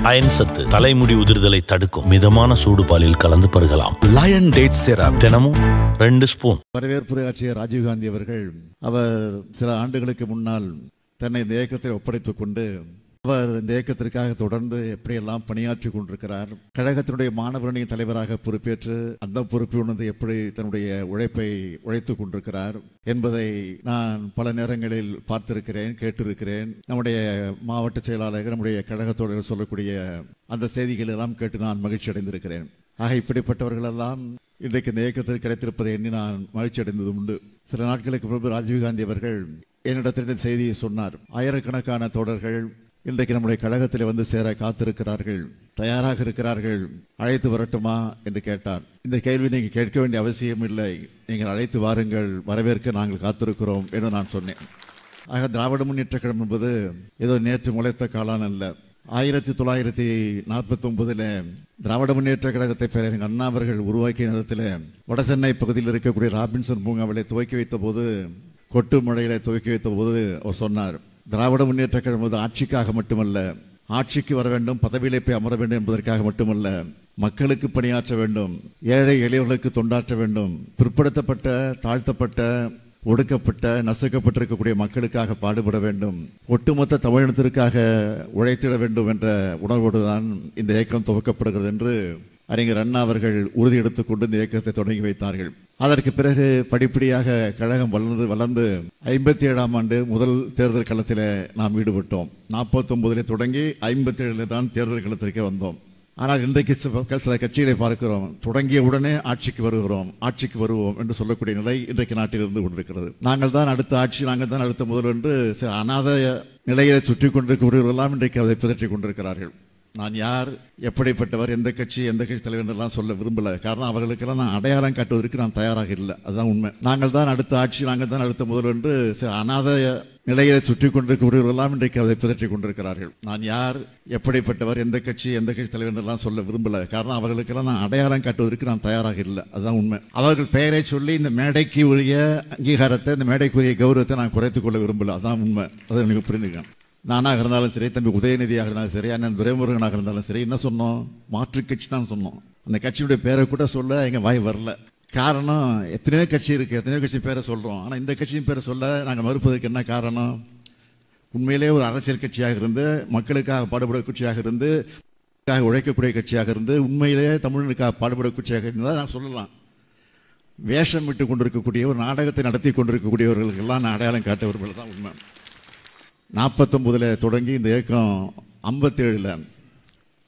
Iron சத்து தலைமுடி உதிர்தலை தடுக்கும் மிதமான சூடு பாலில் கலந்து பருகலாம். லயன் டேட் சிரப் தினமும் 2 ஸ்பூன். வரவேற்புரையாற்றிய ராஜீவ்காந்தி அவர்கள் அவர் சில ஆண்டுகளுக்கு முன்னால் தன்னை இந்த இயக்கத்தில் ஒப்படைத்துக் கொண்டு அவர் இந்த இயக்கத்திற்காக தொடர்ந்து எப்படியெல்லாம் பணியாற்றி கொண்டிருக்கிறார், கழகத்தினுடைய மாணவரணி தலைவராக பொறுப்பேற்று அந்த பொறுப்பை உணர்ந்து எப்படி தன்னுடைய உழைப்பை உழைத்துக் கொண்டிருக்கிறார் என்பதை நான் பல நேரங்களில் பார்த்திருக்கிறேன், கேட்டிருக்கிறேன். நம்முடைய மாவட்ட செயலாளர்கள், நம்முடைய கழகத்தோடு சொல்லக்கூடிய அந்த செய்திகள் எல்லாம் கேட்டு நான் மகிழ்ச்சி அடைந்திருக்கிறேன். ஆக இப்படிப்பட்டவர்கள் எல்லாம் இன்றைக்கு இந்த இயக்கத்தில் கிடைத்திருப்பதை எண்ணி நான் மகிழ்ச்சி அடைந்தது உண்டு. சில நாட்களுக்கு முன்பு ராஜீவ்காந்தி அவர்கள் என்னிடத்தில் இந்த செய்தியை சொன்னார். ஆயிரக்கணக்கான தோழர்கள் இன்றைக்கு நம்முடைய கழகத்தில் வந்து சேர காத்திருக்கிறார்கள், தயாராக இருக்கிறார்கள், அழைத்து வரட்டுமா என்று கேட்டார். இந்த கேள்வி நீங்கள் கேட்க வேண்டிய அவசியம் இல்லை, நீங்கள் அழைத்து வாருங்கள், வரவேற்க நாங்கள் காத்திருக்கிறோம் என்று நான் சொன்னேன். ஆக திராவிட முன்னேற்ற கழகம் என்பது ஏதோ நேற்று முளைத்த காலம் அல்ல. 1949 திராவிட முன்னேற்ற கழகத்தை பேரறிஞர் அண்ணா அவர்கள் உருவாக்கிய நேரத்தில் வடசென்னை பகுதியில் இருக்கக்கூடிய ராபின்சன் பூங்காவிலை துவக்கி வைத்த போது, கொட்டு மழையில துவக்கி வைத்த போது அவர் சொன்னார், திராவிட முன்னேற்ற கழகம் ஆட்சிக்காக மட்டுமல்ல, ஆட்சிக்கு வர வேண்டும், பதவியிலே போய் அமர வேண்டும் என்பதற்காக மட்டுமல்ல, மக்களுக்கு பணியாற்ற வேண்டும், ஏழை எளியவர்களுக்கு தொண்டாற்ற வேண்டும், பிற்படுத்தப்பட்ட, தாழ்த்தப்பட்ட, ஒடுக்கப்பட்ட, நசுக்கப்பட்டிருக்கக்கூடிய மக்களுக்காக பாடுபட வேண்டும், ஒட்டுமொத்த தமிழினத்திற்காக உழைத்திட வேண்டும் என்ற உணர்வோடுதான் இந்த இயக்கம் துவக்கப்படுகிறது என்று அறிஞர் அண்ணா அவர்கள் உறுதி எடுத்துக்கொண்டு இந்த இயக்கத்தை தொடங்கி வைத்தார்கள். அதற்கு பிறகு படிப்படியாக கழகம் வளர்ந்து 57ஆம் ஆண்டு முதல் தேர்தல் களத்தில் நாம் ஈடுபட்டோம். 49 தொடங்கி 57 தான் தேர்தல் களத்திற்கே வந்தோம். ஆனால் இன்றைக்கு சில கட்சிகளை பார்க்கிறோம், தொடங்கிய உடனே ஆட்சிக்கு வருவோம் என்று சொல்லக்கூடிய நிலை இன்றைக்கு நாட்டில் இருந்து கொண்டிருக்கிறது. நாங்கள் தான் அடுத்த ஆட்சி, நாங்கள் தான் அடுத்த முதல் என்று சில அநாத நிலையை சுற்றி கொண்டிருக்கிறவர்களெல்லாம் இன்றைக்கு அதை பிதற்றிக் கொண்டிருக்கிறார்கள். நான் யார், எப்படிப்பட்டவர், எந்த கட்சி தலைவர் எல்லாம் சொல்ல விரும்பல. காரணம், அவர்களுக்கெல்லாம் நான் அடையாளம் காட்டுவதற்கு நான் தயாராக இல்லை. அதுதான் உண்மை. நாங்கள் தான் அடுத்த ஆட்சி, நாங்கள் தான் அடுத்த முதல் என்று சில அநாத நிலையை சுற்றி கொண்டிருக்கிறவர்களெல்லாம் இன்றைக்கு அதை பிதற்றிக் கொண்டிருக்கிறார்கள். நான் யார், எப்படிப்பட்டவர், எந்த கட்சி தலைவர் எல்லாம் சொல்ல விரும்பல. காரணம், அவர்களுக்கெல்லாம் நான் அடையாளம் காட்டுவதற்கு நான் தயாராக இல்லை. அதுதான் உண்மை. அவர்கள் பெயரை சொல்லி இந்த மேடைக்கு உரிய அங்கீகாரத்தை, இந்த மேடைக்குரிய கௌரவத்தை நான் குறைத்துக் கொள்ள விரும்பல. அதுதான் உண்மை. அதை எனக்கு புரிந்துக்கணும். நானாக இருந்தாலும் சரி, தம்பி உதயநிதியாக இருந்தாலும் சரி, அண்ணன் துரைமுருகனாக இருந்தாலும் சரி, என்ன சொன்னோம், மாற்று கட்சி தான் சொன்னோம். அந்த கட்சியுடைய பேரை கூட சொல்ல எங்க வாய் வரல. காரணம், எத்தனையோ கட்சி இருக்கு, எத்தனையோ கட்சி பேரை சொல்றோம். ஆனால் இந்த கட்சியின் பேரை சொல்ல நாங்கள் மறுப்பதற்கு என்ன காரணம்? உண்மையிலே ஒரு அரசியல் கட்சியாக இருந்து, மக்களுக்காக பாடுபட கட்சியாக இருந்து, உழைக்கக்கூடிய கட்சியாக இருந்து, உண்மையிலேயே தமிழனுக்காக பாடுபட கட்சியாக இருந்தால் நான் சொல்லலாம். வேஷம் விட்டு கொண்டிருக்கக்கூடிய ஒரு நாடகத்தை நடத்தி கொண்டிருக்கக்கூடியவர்களுக்கெல்லாம் நான் அடையாளம் காட்ட விரும்பல. தான் உண்மை. 49 தொடங்கி இந்த இயக்கம் 57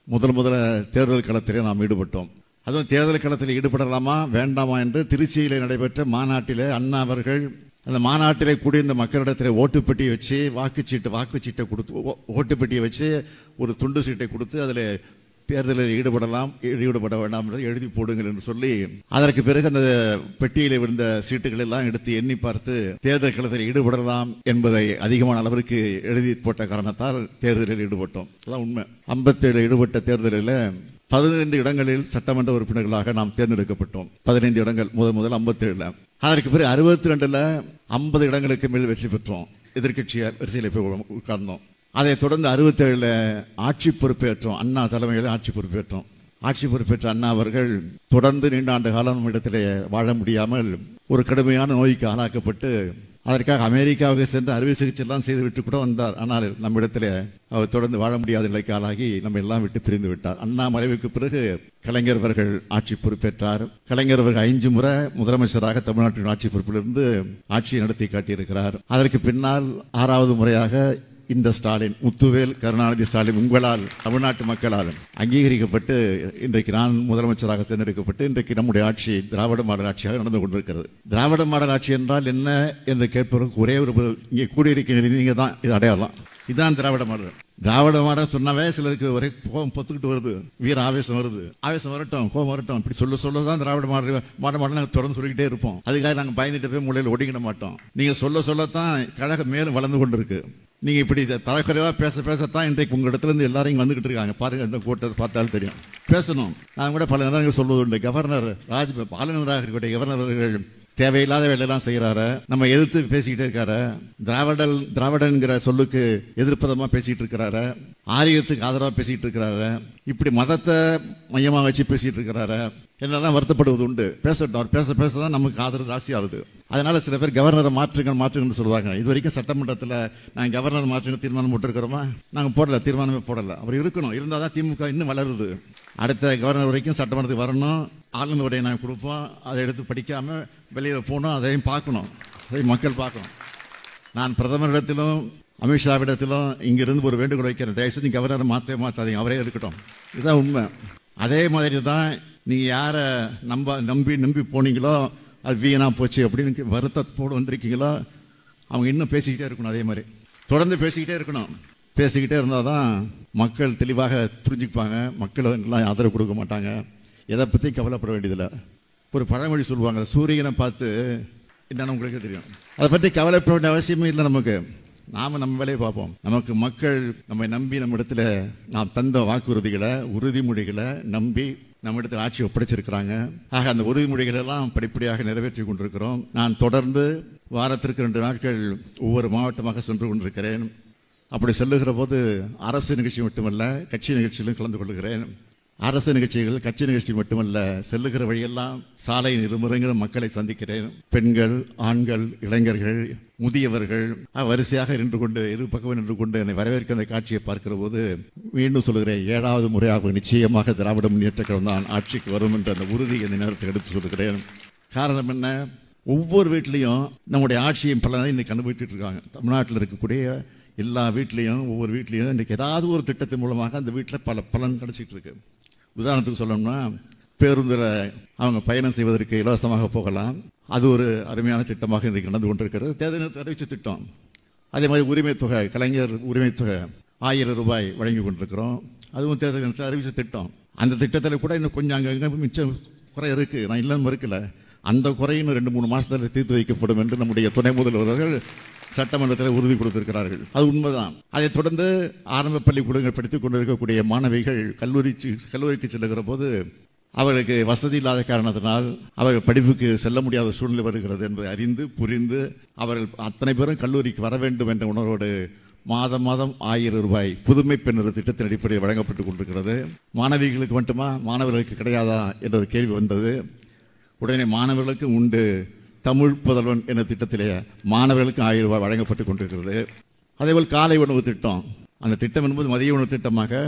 முதல்ல தேர்தல் களத்திலே நாம் ஈடுபட்டோம். அதுவும் தேர்தல் களத்தில் ஈடுபடலாமா வேண்டாமா என்று திருச்சியில் நடைபெற்ற மாநாட்டில் அண்ணா அவர்கள் அந்த மாநாட்டிலே கூடி இந்த மக்களிடத்தில் ஓட்டுப்பெட்டியை வச்சு வாக்குச்சீட்டை கொடுத்து, ஓட்டுப்பெட்டியை வச்சு ஒரு துண்டு சீட்டை கொடுத்து அதில் தேர்தலில் ஈடுபட வேண்டாம் என்று எழுதி போடுங்கள் என்று சொல்லி, அதற்கு பிறகு அந்த பெட்டியில் விழுந்த சீட்டுகள் எல்லாம் எடுத்து எண்ணி பார்த்து தேர்தல் களத்தில் ஈடுபடலாம் என்பதை அதிகமான அளவிற்கு எழுதி போட்ட காரணத்தால் தேர்தலில் ஈடுபட்டோம். அதான் உண்மை. 57 ஈடுபட்ட தேர்தலில் 15 இடங்களில் சட்டமன்ற உறுப்பினர்களாக நாம் தேர்ந்தெடுக்கப்பட்டோம். 15 இடங்கள் முதல் 57. அதற்கு பிறகு 62 50 இடங்களுக்கு மேல் வெற்றி பெற்றோம். எதிர்கட்சியார் வரிசையில் போய் உட்கார்ந்தோம். அதை தொடர்ந்து 67 ஆட்சி பொறுப்பேற்றோம். அண்ணா தலைமையில் ஆட்சி பொறுப்பேற்றோம். ஆட்சி பொறுப்பேற்ற அண்ணா அவர்கள் தொடர்ந்து நீண்ட ஆண்டு காலம் நம்மிடத்திலே வாழ முடியாமல் ஒரு கடுமையான நோய்க்கு ஆளாக்கப்பட்டு அதற்காக அமெரிக்காவுக்கு சென்று அறுவை சிகிச்சை எல்லாம் செய்துவிட்டு கூட வந்தார். ஆனால் நம்மிடத்திலே அவர் தொடர்ந்து வாழ முடியாத நிலைக்கு ஆளாகி நம்ம எல்லாம் விட்டு பிரிந்து விட்டார். அண்ணா மறைவுக்கு பிறகு கலைஞர் அவர்கள் ஆட்சி பொறுப்பேற்றார். கலைஞர் அவர்கள் 5 முறை முதலமைச்சராக தமிழ்நாட்டின் ஆட்சி பொறுப்பிலிருந்து ஆட்சியை நடத்தி காட்டியிருக்கிறார். அதற்கு பின்னால் 6வது முறையாக இந்த ஸ்டாலின், முத்துவேல் கருணாநிதி ஸ்டாலின் உங்களால், தமிழ்நாட்டு மக்களால் அங்கீகரிக்கப்பட்டு இன்றைக்கு நான் முதலமைச்சராக தேர்ந்தெடுக்கப்பட்டு இன்றைக்கு நம்முடைய ஆட்சி திராவிட மாடல் ஆட்சியாக நடந்து கொண்டிருக்கிறது. திராவிட மாடல் ஆட்சி என்றால் என்ன என்று கேட்பதற்கு ஒரே ஒரு பதில், இங்கே கூடியிருக்கிற நீங்க தான் இது அடையாளம். இதுதான் திராவிட மாடல். திராவிட மாடல் சொன்னாவே சிலருக்கு ஒரே கோபம் பொத்துக்கிட்டு வருது, வீர ஆவேசம் வருது. ஆவேசம் வரட்டும், கோபம் வரட்டும், இப்படி சொல்லதான் திராவிட மாடல் நாங்கள் தொடர்ந்து சொல்லிக்கிட்டே இருப்போம். அதுக்காக நாங்கள் பயந்துட்டு போய் மூலையில் ஒடுங்கிட மாட்டோம். நீங்க சொல்லத்தான் கழகம் மேலும் வளர்ந்து கொண்டு இருக்கு. நீங்க இப்படி தலைக்குறைவா பேசத்தான் இன்றைக்கு உங்க இடத்துல இருந்து எல்லாரும் இங்க வந்துகிட்டு இருக்காங்க. பாருங்க, இந்த கூட்டத்தை பார்த்தாலும் தெரியும். பேசணும். நான் கூட பல நேரங்கள் சொல்வது உண்டு. கவர்னர் பாலனராக இருக்கக்கூடிய கவர்னர் அவர்கள் தேவையில்லாத வேலையெல்லாம் செய்யறாரு, நம்ம எதிர்த்து பேசிக்கிட்டே இருக்காரு, திராவிடன்கிற சொல்லுக்கு எதிர்ப்பதமா பேசிட்டு இருக்கிறாரு, ஆரியத்துக்கு ஆதரவா பேசிட்டு இருக்கிறாரு, இப்படி மதத்தை மையமா வச்சு பேசிட்டு இருக்கிறாரு. என்னெல்லாம் வருத்தப்படுவது உண்டு. பேசட்டும், அவர் பேச பேசதான் நமக்கு ஆதரவு ராசி ஆகுது. அதனால சில பேர் கவர்னரை மாற்றுங்கன்னு சொல்லுவாங்க. இது வரைக்கும் சட்டமன்றத்தில் நாங்கள் கவர்னர் மாற்றுங்க தீர்மானம் போட்டிருக்கிறோமா? நாங்கள் போடல, தீர்மானமே போடல. அவர் இருக்கணும், இருந்தால் தான் திமுக இன்னும் வளருது. அடுத்த கவர்னர் வரைக்கும் சட்டமன்றத்துக்கு வரணும், ஆளுநர் உரையை நாங்கள் கொடுப்போம், அதை எடுத்து படிக்காமல் வெளியில் போகணும், அதையும் பார்க்கணும், அதையும் மக்கள் பார்க்கணும். நான் பிரதமரிடத்திலும் அமித்ஷாவிடத்திலும் இங்கிருந்து ஒரு வேண்டுகோள் வைக்கிறேன், தயவுசெய்து கவர்னரை மாற்றாதீங்க, அவரே இருக்கட்டும். இதுதான் உண்மை. அதே மாதிரி தான் நீங்கள் யாரை நம்பி போனீங்களோ அது வீணாக போச்சு அப்படின்னு வருத்தத்தோடு வந்திருக்கீங்களோ அவங்க இன்னும் பேசிக்கிட்டே இருக்கணும். அதே மாதிரி தொடர்ந்து பேசிக்கிட்டே இருக்கணும். பேசிக்கிட்டே இருந்தால் தான் மக்கள் தெளிவாக புரிஞ்சுப்பாங்க. மக்கள் எல்லாம் ஆதரவு கொடுக்க மாட்டாங்க. எதை பற்றி கவலைப்பட வேண்டியதில்லை. ஒரு பழமொழி சொல்லுவாங்க, சூரியனை பார்த்து என்னன்னு உங்களுக்கு தெரியும். அதை பற்றி கவலைப்பட வேண்டிய அவசியமே இல்லை. நமக்கு நாம் நம்ம வேலையை பார்ப்போம். நமக்கு மக்கள் நம்மை நம்பி நம்ம இடத்துல நாம் தந்த வாக்குறுதிகளை உறுதிமொழிகளை நம்பி நம்ம இடத்துல ஆட்சி ஒப்படைச்சிருக்கிறாங்க. ஆக அந்த உறுதிமொழிகள் எல்லாம் படிப்படியாக நிறைவேற்றி கொண்டிருக்கிறோம். நான் தொடர்ந்து வாரத்திற்கு 2 நாட்கள் ஒவ்வொரு மாவட்டமாக சென்று கொண்டிருக்கிறேன். அப்படி செல்லுகிற போது அரசு நிகழ்ச்சி மட்டுமல்ல, கட்சி நிகழ்ச்சியிலும் கலந்து கொள்கிறேன். அரசு நிகழ்ச்சிகள், கட்சி நிகழ்ச்சி மட்டுமல்ல, செல்லுகிற வழியெல்லாம் சாலையின் இருமுறைகளும் மக்களை சந்திக்கிறேன். பெண்கள், ஆண்கள், இளைஞர்கள், முதியவர்கள் வரிசையாக நின்று கொண்டு இரு பக்கம் நின்று கொண்டு என்னை வரவேற்க அந்த காட்சியை பார்க்கிற போது மீண்டும் சொல்கிறேன், 7வது முறையாக நிச்சயமாக திராவிட முன்னேற்ற கழகம் தான் ஆட்சிக்கு வரும் என்ற அந்த உறுதி இந்த நேரத்தில் எடுத்து சொல்கிறேன். காரணம் என்ன? ஒவ்வொரு வீட்லையும் நம்முடைய ஆட்சியின் பலனை இன்னைக்கு அனுபவிச்சுட்டு இருக்காங்க. தமிழ்நாட்டில் இருக்கக்கூடிய எல்லா வீட்லையும் ஒவ்வொரு வீட்லையும் இன்றைக்கு ஏதாவது ஒரு திட்டத்தின் மூலமாக அந்த வீட்டில் பல பலன் கிடைச்சிட்டு இருக்கு. உதாரணத்துக்கு சொல்லணும்னா, பேருந்தில் அவங்க பயணம் செய்வதற்கு இலவசமாக போகலாம். அது ஒரு அருமையான திட்டமாக இன்றைக்கு நடந்து கொண்டிருக்கிறது. தேர்தல் அறிவிச்ச திட்டம். அதே மாதிரி உரிமை தொகை, கலைஞர் உரிமை தொகை 1000 ரூபாய் வழங்கி கொண்டிருக்கிறோம். அதுவும் தேர்தல் அறிவிச்ச திட்டம். அந்த திட்டத்தில் கூட இன்னும் கொஞ்சம் அங்கே மிச்சம் குறை இருக்குது, நான் இல்லைன்னு மறுக்கல. அந்த குறையும் 2-3 மாதத்தில் தீர்த்து வைக்கப்படும் என்று நம்முடைய துணை முதல்வர்கள் சட்டமன்றத்தில் உறுதி கொடுத்திருக்கிறார்கள். அது உண்மைதான். அதைத் தொடர்ந்து ஆரம்ப பள்ளிக்கூடங்கள் படித்துக் கொண்டிருக்கக்கூடிய மாணவிகள் கல்லூரிக்கு செல்லுகிற போது அவர்களுக்கு வசதி இல்லாத காரணத்தினால் அவர்கள் படிப்புக்கு செல்ல முடியாத சூழ்நிலை வருகிறது என்பதை அறிந்து புரிந்து அவர்கள் அத்தனை பேரும் கல்லூரிக்கு வர வேண்டும் என்ற உணர்வோடு மாதம் 1000 ரூபாய் புதுமை பெண்ணர் திட்டத்தின் அடிப்படையில் வழங்கப்பட்டுக் கொண்டிருக்கிறது. மாணவிகளுக்கு மட்டுமா, மாணவர்களுக்கு கிடையாதா என்ற ஒரு கேள்வி வந்தது. உடனே மாணவர்களுக்கு உண்டு, தமிழ் புதல்வன் என்ற திட்டத்திலே மாணவர்களுக்கு 1000 ரூபாய் வழங்கப்பட்டுக் கொண்டிருக்கிறது. அதேபோல் காலை உணவு திட்டம். அந்த திட்டம் என்பது மதிய உணவு திட்டமாக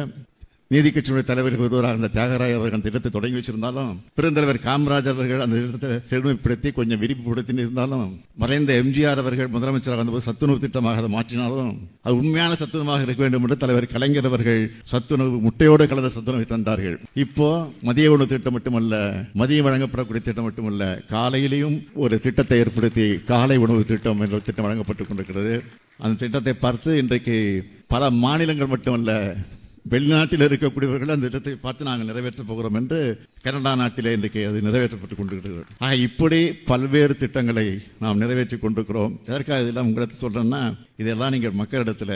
நீதி கட்சியினுடைய தலைவர்கள் ஒருவராக அந்த தியாகராய அவர்கள் அந்த திட்டத்தை தொடங்கி வச்சிருந்தாலும், பெருந்தலைவர் காமராஜர் அவர்கள் அந்த திட்டத்தை செழுமைப்படுத்தி கொஞ்சம் விரிவுபடுத்தி இருந்தாலும், மறைந்த எம்ஜிஆர் அவர்கள் முதலமைச்சராக வந்தபோது சத்துணவு திட்டமாக அதை மாற்றினாலும் அது உண்மையான சத்துணவாக இருக்க வேண்டும் என்று தலைவர் கலைஞர் அவர்கள் சத்துணவு முட்டையோடு கலந்த சத்துணவை தந்தார்கள். இப்போ மதிய உணவு திட்டம் மட்டுமல்ல, மதியம் வழங்கப்படக்கூடிய திட்டம் மட்டுமல்ல, காலையிலையும் ஒரு திட்டத்தை ஏற்படுத்தி காலை உணவு திட்டம் என்ற திட்டம் வழங்கப்பட்டுக் கொண்டிருக்கிறது. அந்த திட்டத்தை பார்த்து இன்றைக்கு பல மாநிலங்கள் மட்டுமல்ல, வெளிநாட்டில் இருக்கக்கூடியவர்கள் அந்த திட்டத்தை பார்த்து நாங்கள் நிறைவேற்றப் போகிறோம் என்று கனடா நாட்டிலே இன்றைக்கு அது நிறைவேற்றப்பட்டுக் கொண்டிருக்கிறது. ஆக இப்படி பல்வேறு திட்டங்களை நாம் நிறைவேற்றிக் கொண்டிருக்கிறோம். எதற்காக இதெல்லாம் உங்களுக்கு சொல்றேன்னா, இதெல்லாம் நீங்கள் மக்களிடத்தில்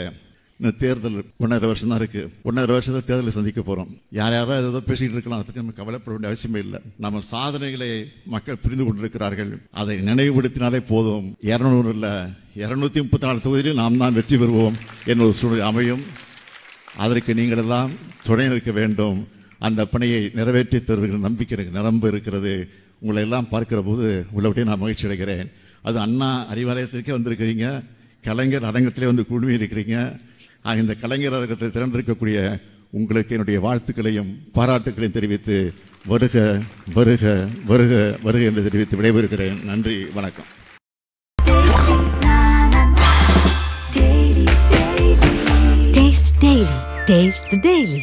இந்த தேர்தல் 1.5 வருஷம் தான் இருக்கு. 1.5 வருஷத்தில் தேர்தலை சந்திக்க போறோம். யாராவது ஏதோ பேசிட்டு இருக்கலாம், அதை பற்றி நம்ம கவலைப்பட வேண்டிய அவசியமே இல்லை. நம்ம சாதனைகளை மக்கள் புரிந்து கொண்டிருக்கிறார்கள். அதை நினைவுபடுத்தினாலே போதும். 200 இல்லை 234 தொகுதியில் நாம் தான் வெற்றி பெறுவோம் என்ற ஒரு சூழ்நிலை அமையும். அதற்கு நீங்கள் எல்லாம் துணை நிற்க வேண்டும். அந்த பணியை நிறைவேற்றி தருகிற நம்பிக்கை எனக்கு நிரம்ப இருக்கிறது. உங்களை எல்லாம் பார்க்கிற போது உள்ளபடியே நான் மகிழ்ச்சி அடைகிறேன். அது அண்ணா அறிவாலயத்திற்கே வந்திருக்கிறீங்க, கலைஞர் அரங்கத்திலே வந்து குழுமி இருக்கிறீங்க. இந்த கலைஞர் அரங்கத்தில் திரண்டிருக்கக்கூடிய உங்களுக்கு என்னுடைய வாழ்த்துக்களையும் பாராட்டுக்களையும் தெரிவித்து வருக வருக வருக வருக என்று தெரிவித்து விடைபெறுகிறேன். நன்றி, வணக்கம். Taste the Daily.